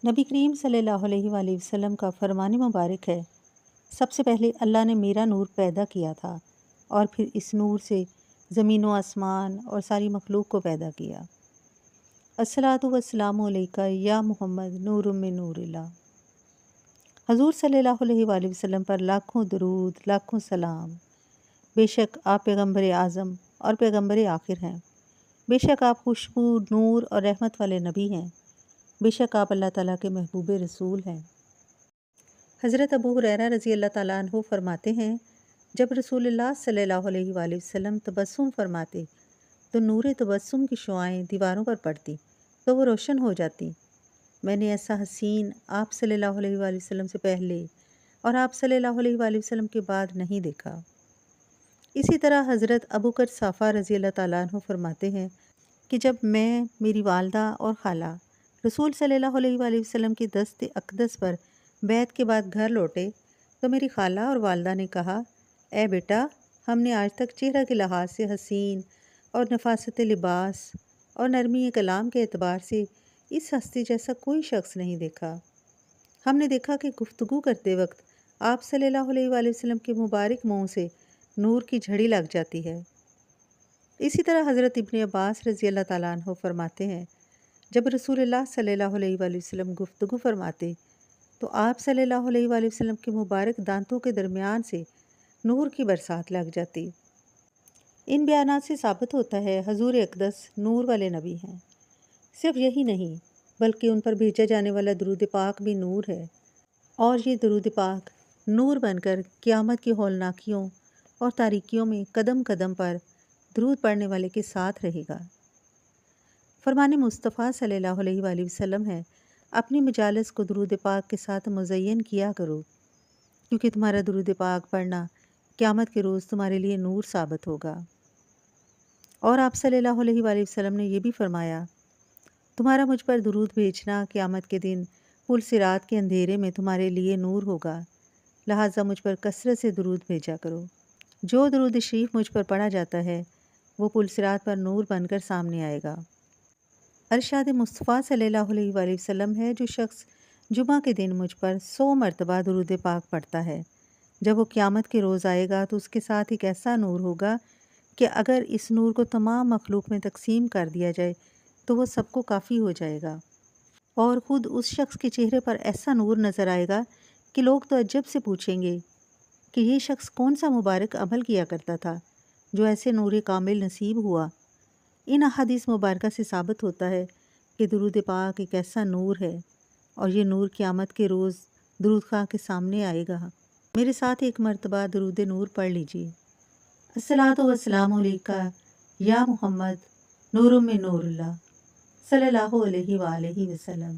नबी करीम सल्लल्लाहु अलैहि वसल्लम का फरमान मुबारक है, सबसे पहले अल्लाह ने मेरा नूर पैदा किया था और फिर इस नूर से ज़मीन व आसमान और सारी मखलूक को पैदा किया। अस्सलातु वस्सलामु अलैका या मोहम्मद नूरुम मिन नूरिल्लाह। हजूर सल्लल्लाहु अलैहि वसल्लम पर लाखों दरूद, लाखों सलाम। बेशक आप पैगम्बर आज़म और पैगम्बर आखिर हैं। बेशक आप खुशबू, नूर और रहमत वाले नबी हैं। बेशक आप अल्लाह ताला के महबूब रसूल हैं। हज़रत अबू हुरैरा रज़ी अल्लाह ताला अन्हु फरमाते हैं, जब रसूलुल्लाह सल्लल्लाहु अलैहि वसल्लम तबस्सुम फरमाते तो नूर तबस्सुम की शुआएं दीवारों पर पड़ती तो वो रोशन हो जाती। मैंने ऐसा हसीन आप सल्लल्लाहु अलैहि वसल्लम से पहले और आप सल्लल्लाहु अलैहि वसल्लम के बाद नहीं देखा। इसी तरह हज़रत अबू बकर साफ़ा रज़ी अल्लाह ताला अन्हु फरमाते हैं कि जब मैं, मेरी वालदा और खाला रसूल सल्लल्लाहु अलैहि वसल्लम की दस्त अक़दस पर बैत के बाद घर लौटे तो मेरी खाला और वालदा ने कहा, ए बेटा, हमने आज तक चेहरा के लिहाज से हसीन और नफासत लिबास और नरमी कलाम के एतबार से इस हस्ती जैसा कोई शख्स नहीं देखा। हमने देखा कि गुफ्तगू करते वक्त आप सल्लल्लाहु अलैहि वसल्लम के मुबारक मुंह से नूर की झड़ी लग जाती है। इसी तरह हज़रत इब्न अब्बास रज़ी अल्लाह ताला अन्हु फरमाते हैं, जब रसूलुल्लाह सल्लल्लाहु अलैहि वसल्लम गुफ्तगू फरमाते तो आप सल्लल्लाहु अलैहि वसल्लम के मुबारक दांतों के दरमियान से नूर की बरसात लग जाती। इन बयानात से साबित होता है हजूर अक़दस नूर वाले नबी हैं। सिर्फ यही नहीं बल्कि उन पर भेजा जाने वाला दरूद पाक भी नूर है और ये दरूद पाक नूर बनकर क़यामत की हौलनाकियों और तारीकियों में कदम कदम पर दरूद पढ़ने वाले के साथ रहेगा। फरमान मुस्तफ़ा सल्लल्लाहु अलैहि वसल्लम है, अपनी मजालिस को दरूद पाक के साथ मुज़य्यन किया करो, क्योंकि तुम्हारा दरूद पाक पढ़ना क़यामत के रोज़ तुम्हारे लिए नूर साबित होगा। और आप सल्लल्लाहु अलैहि वसल्लम ने यह भी फरमाया, तुम्हारा मुझ पर दरूद भेजना क़यामत के दिन पुल सिरात के अंधेरे में तुम्हारे लिए नूर होगा, लिहाजा मुझ पर कसरत से दरूद भेजा करो। जो दरूद शरीफ मुझ पर पढ़ा जाता है वो पुल सिरात पर नूर बनकर सामने आएगा। अरशाद मुस्तफ़ा सल्लल्लाहु अलैहि वसल्लम है, जो शख्स जुमा के दिन मुझ पर 100 मरतबा दरूद पाक पढ़ता है, जब वो क़यामत के रोज़ आएगा तो उसके साथ एक ऐसा नूर होगा कि अगर इस नूर को तमाम मखलूक में तकसीम कर दिया जाए तो वो सबको काफ़ी हो जाएगा और ख़ुद उस शख्स के चेहरे पर ऐसा नूर नज़र आएगा कि लोग तो अजब से पूछेंगे कि ये शख्स कौन सा मुबारक अमल किया करता था जो ऐसे नूर कामिल नसीब हुआ। इन अहादीस मुबारका से साबित होता है कि दरूद पाक एक ऐसा नूर है और ये नूर क़यामत के रोज़ दरूद खां के सामने आएगा। मेरे साथ एक मरतबा दरूद नूर पढ़ लीजिए। अस्सलातु वस्सलामु अलैका या मोहम्मद नूरुम मिन नूरिल्लाह सल्लल्लाहु अलैहि वसल्लम।